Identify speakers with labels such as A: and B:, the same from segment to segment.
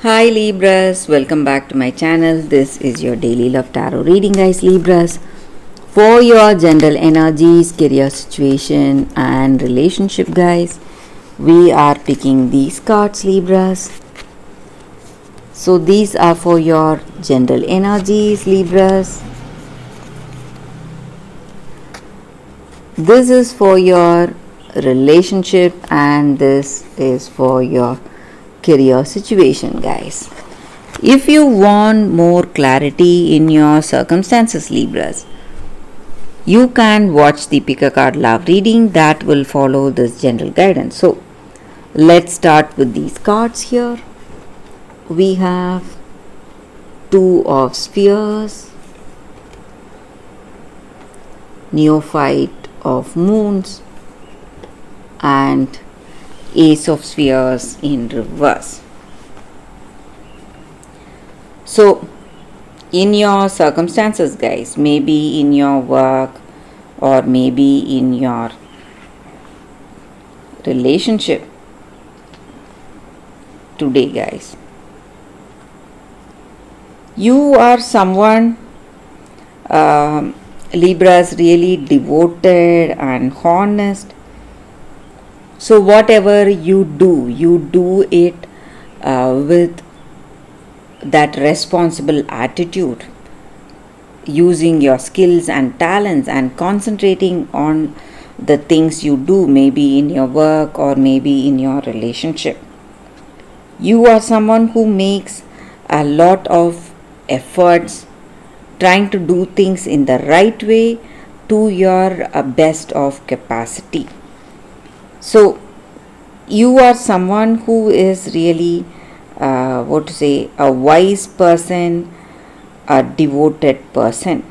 A: Hi Libras, welcome back to my channel. This is your daily love tarot reading, guys. Libras, for your general energies, career situation, and relationship, guys, we are picking these cards, Libras. So, these are for your general energies, Libras. This is for your relationship, and this is for your career situation, guys. If you want more clarity in your circumstances, Libras, you can watch the pick a card love reading that will follow this general guidance. So let's start with these cards here. We have Two of Spheres, Neophyte of Moons, and Ace of Spheres in reverse. So, in your circumstances, guys, maybe in your work or maybe in your relationship today, guys, you are someone, Libras, really devoted and honest. So whatever you do it with that responsible attitude, using your skills and talents and concentrating on the things you do, maybe in your work or maybe in your relationship. You are someone who makes a lot of efforts trying to do things in the right way to your best of capacity. So, you are someone who is really, a wise person, a devoted person.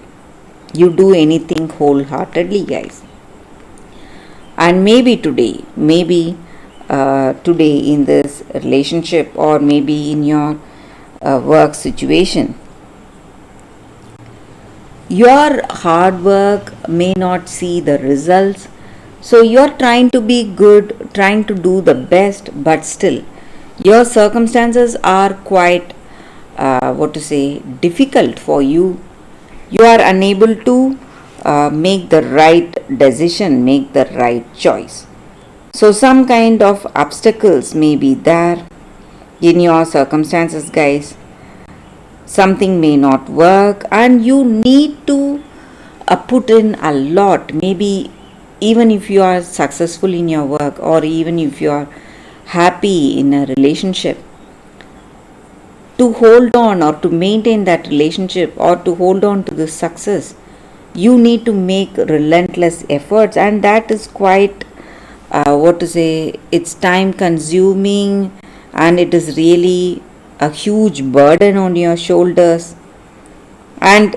A: You do anything wholeheartedly, guys. And maybe today in this relationship or maybe in your work situation, your hard work may not see the results. So you're trying to be good, trying to do the best, but still your circumstances are quite difficult for you. You are unable to make the right decision, make the right choice. So some kind of obstacles may be there in your circumstances, guys. Something may not work and you need to put in a lot. Maybe even if you are successful in your work or even if you are happy in a relationship, to hold on or to maintain that relationship or to hold on to the success, you need to make relentless efforts, and that is quite it's time consuming and it is really a huge burden on your shoulders, and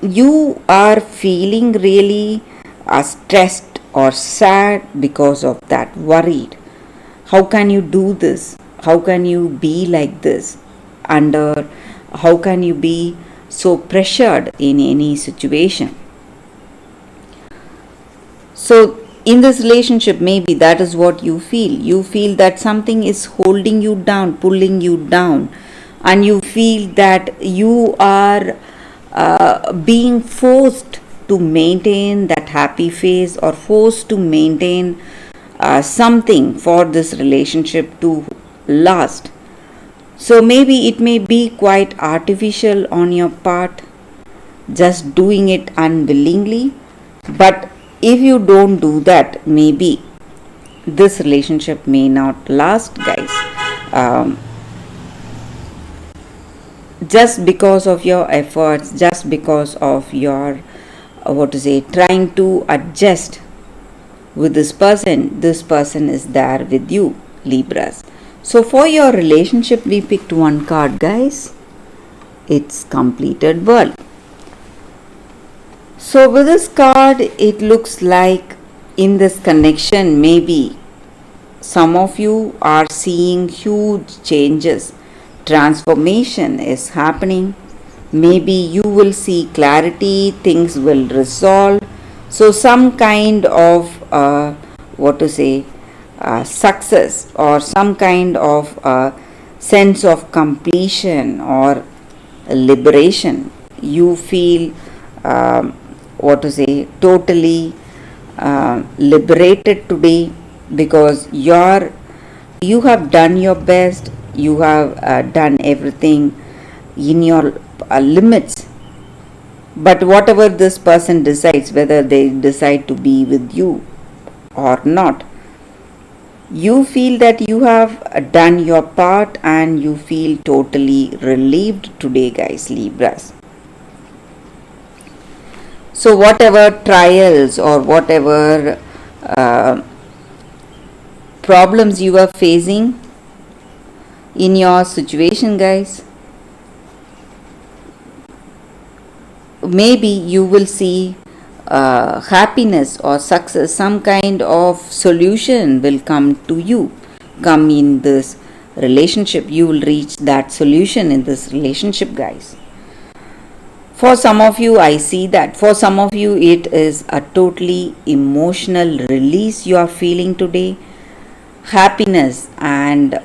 A: you are feeling really stressed or sad because of that, worried. How can you do this? How can you be like this? How can you be so pressured in any situation? So in this relationship, maybe that is what you feel. You feel that something is holding you down, pulling you down, and you feel that you are being forced to maintain that happy phase or forced to maintain something for this relationship to last. So maybe it may be quite artificial on your part, just doing it unwillingly, but if you don't do that, maybe this relationship may not last, guys. Just because of your efforts, just because of your trying to adjust with this person is there with you, Libras. So for your relationship, we picked one card, guys. It's Completed World. So with this card, it looks like in this connection, maybe some of you are seeing huge changes. Transformation is happening. Maybe you will see clarity, things will resolve. So some kind of success or some kind of sense of completion or liberation. You feel what to say, totally liberated today, because you have done your best. You have done everything in your limits. But whatever this person decides, whether they decide to be with you or not, you feel that you have done your part and you feel totally relieved today, guys, Libras. So whatever trials or whatever problems you are facing in your situation, guys, maybe you will see happiness or success, some kind of solution will come to you, come in this relationship. You will reach that solution in this relationship, guys. For some of you, I see that for some of you it is a totally emotional release you are feeling today, happiness, and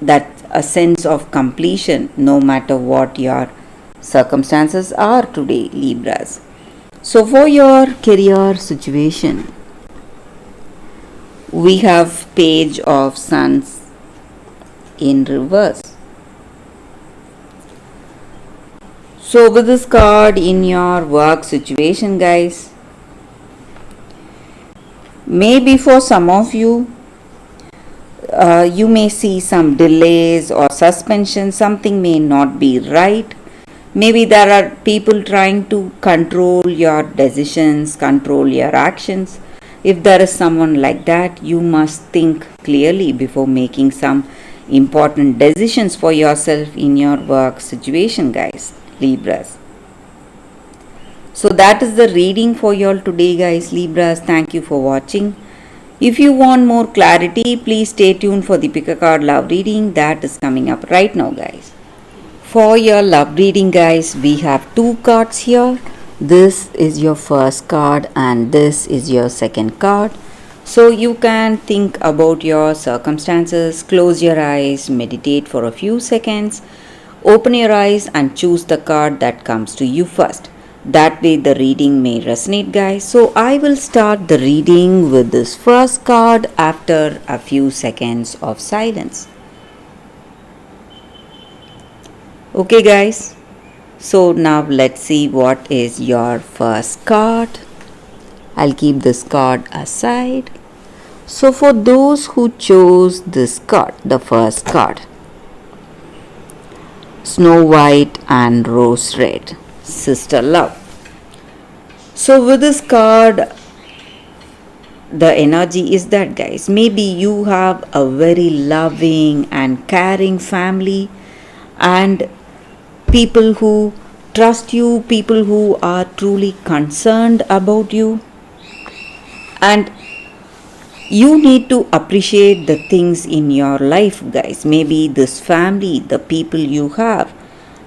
A: that a sense of completion no matter what your circumstances are today, Libras. So for your career situation, we have Page of Suns in reverse. So with this card in your work situation, guys, maybe for some of you, you may see some delays or suspension. Something may not be right. Maybe there are people trying to control your decisions, control your actions. If there is someone like that, you must think clearly before making some important decisions for yourself in your work situation, guys, Libras. So that is the reading for you all today, guys, Libras. Thank you for watching. If you want more clarity, please stay tuned for the pick a card love reading that is coming up right now, guys. For your love reading, guys, we have two cards here. This is your first card and this is your second card. So you can think about your circumstances, close your eyes, meditate for a few seconds, open your eyes and choose the card that comes to you first. That way the reading may resonate, guys. So I will start the reading with this first card after a few seconds of silence. Okay, guys. So now let's see what is your first card. I'll keep this card aside. So for those who chose this card, the first card, Snow White and Rose Red, Sister Love. So with this card, the energy is that, guys, maybe you have a very loving and caring family and people who trust you, people who are truly concerned about you, and you need to appreciate the things in your life, guys. Maybe this family, the people you have,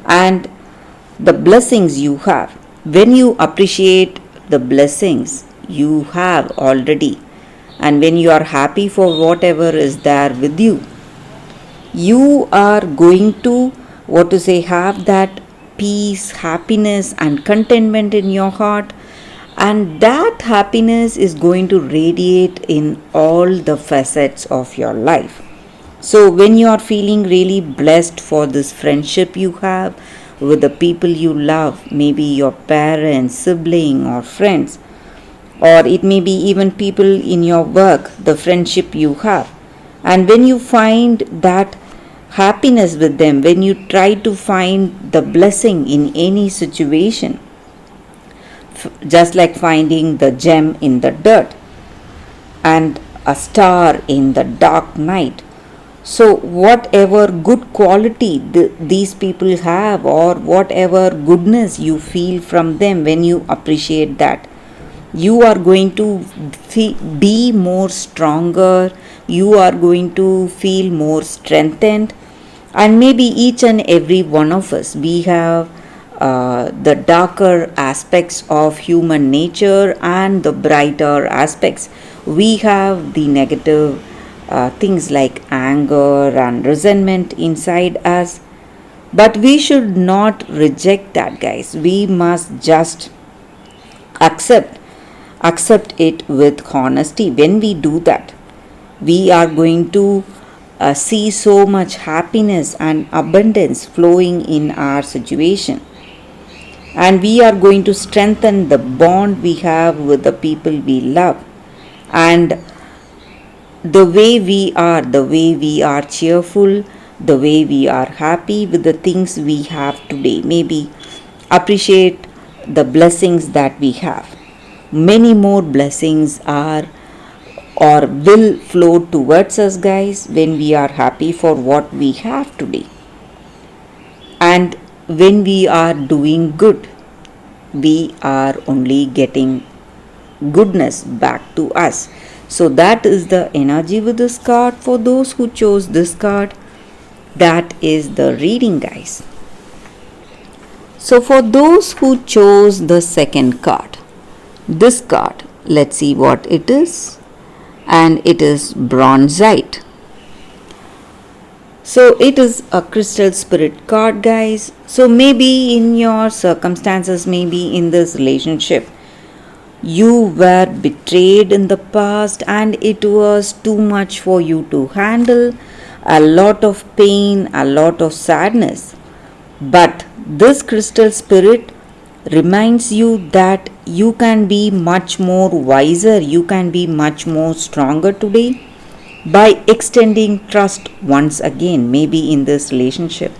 A: and the blessings you have. When you appreciate the blessings you have already, and when you are happy for whatever is there with you, you are going to have that peace, happiness and contentment in your heart, and that happiness is going to radiate in all the facets of your life. So when you are feeling really blessed for this friendship you have with the people you love, maybe your parents, sibling or friends, or it may be even people in your work, the friendship you have, and when you find that happiness with them, when you try to find the blessing in any situation, just like finding the gem in the dirt and a star in the dark night. So whatever good quality these people have, or whatever goodness you feel from them, when you appreciate that, you are going to be more stronger, you are going to feel more strengthened. And maybe each and every one of us, we have the darker aspects of human nature and the brighter aspects. We have the negative things like anger and resentment inside us. But we should not reject that, guys. We must just accept it with honesty. When we do that, we are going to see so much happiness and abundance flowing in our situation, and we are going to strengthen the bond we have with the people we love. And the way we are cheerful, the way we are happy with the things we have today, maybe appreciate the blessings that we have. Many more blessings are or will flow towards us, guys, when we are happy for what we have today. And when we are doing good, we are only getting goodness back to us. So that is the energy with this card. For those who chose this card, that is the reading, guys. So for those who chose the second card, this card, let's see what it is. And it is bronzite. So it is a crystal spirit card, guys. So maybe in your circumstances, maybe in this relationship, you were betrayed in the past and it was too much for you to handle, a lot of pain, a lot of sadness. But this crystal spirit reminds you that you can be much more wiser, you can be much more stronger today by extending trust once again, maybe in this relationship.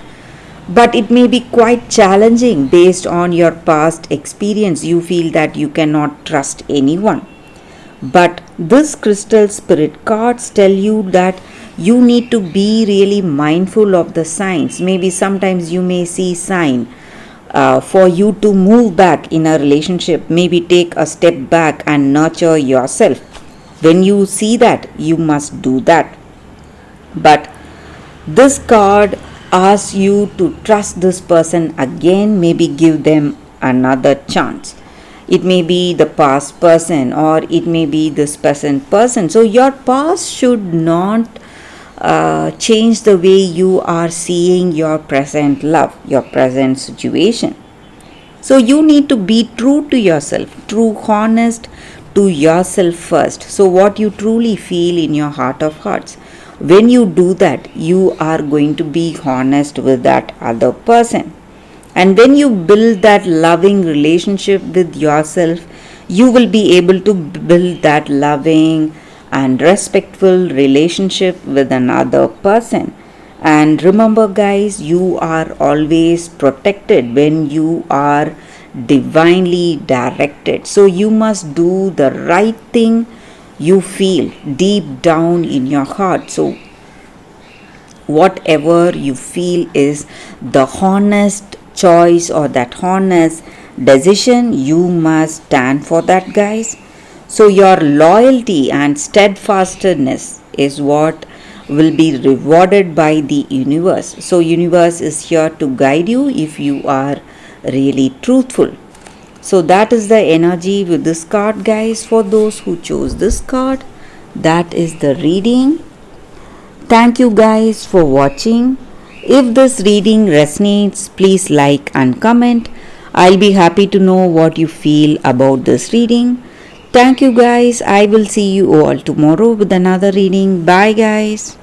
A: But it may be quite challenging based on your past experience. You feel that you cannot trust anyone. But this crystal spirit cards tell you that you need to be really mindful of the signs. Maybe sometimes you may see sign for you to move back in a relationship, maybe take a step back and nurture yourself. When you see that, you must do that. But this card asks you to trust this person again, maybe give them another chance. It may be the past person or it may be this present person. So your past should not change the way you are seeing your present love, your present situation. So you need to be true to yourself, true, honest to yourself first. So what you truly feel in your heart of hearts, when you do that, you are going to be honest with that other person. And when you build that loving relationship with yourself, you will be able to build that loving and respectful relationship with another person. And remember, guys, you are always protected when you are divinely directed. So you must do the right thing you feel deep down in your heart. So whatever you feel is the honest choice or that honest decision, you must stand for that, guys. So your loyalty and steadfastness is what will be rewarded by the universe. So universe is here to guide you if you are really truthful. So that is the energy with this card, guys. For those who chose this card, that is the reading. Thank you, guys, for watching. If this reading resonates, please like and comment. I'll be happy to know what you feel about this reading. Thank you, guys. I will see you all tomorrow with another reading. Bye, guys.